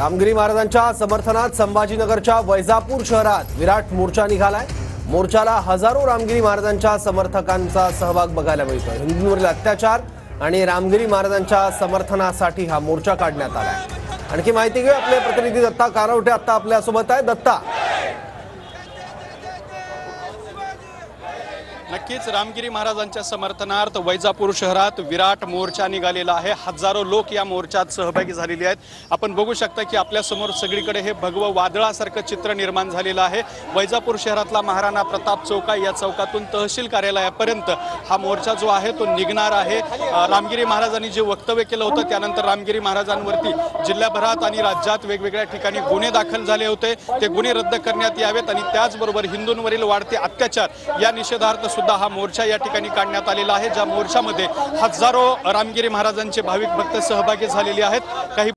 रामगिरी महाराजांच्या समर्थनात संभाजीनगरच्या वैजापूर शहरात विराट मोर्चा निघालाय। मोर्चाला हजारो रामगिरी महाराजांच्या समर्थकांचा सहभाग बघायला मिळतोय। हिंदूंवरील अत्याचार आणि रामगिरी महाराजांच्या समर्थनासाठी हा मोर्चा काढण्यात आलाय। आणखी माहिती घेऊ आपले प्रतिनिधी दत्ता कानवटे आता आपल्या सोबत आहे। दत्ता, नक्कीच रामगिरी महाराजांच्या समर्थनार्थ वैजापूर शहरात विराट मोर्चा निघालेला आहे। हजारो लोक या मोर्चात सहभागी झालेले आहेत। आपण बघू शकता की आपल्या समोर सगळीकडे हे भगवं वादळासारखं चित्र निर्माण झालेलं आहे। वैजापूर शहरातला महाराणा प्रताप चौक या चौकातून तहसील कार्यालयापर्यंत हा मोर्चा जो आहे तो निघणार आहे। रामगिरी महाराजांनी जे वक्तव्य केलं होतं त्यानंतर रामगिरी महाराजांवरती जिल्ह्याभरात आणि राज्यात वेगवेगळ्या ठिकाणी गुन्हे दाखल झाले होते, ते गुन्हे रद्द करण्यात यावेत आणि त्याचबरोबर हिंदूंवरील वाढते अत्याचार या निषेधार्थ सुद्धा हा मोर्चा या ठिकाणी काढण्यात आलेला आहे। ज्या मोर्चामध्ये हजारो रामगिरी महाराजांचे भाविक भक्त सहभागी झालेले आहेत। काही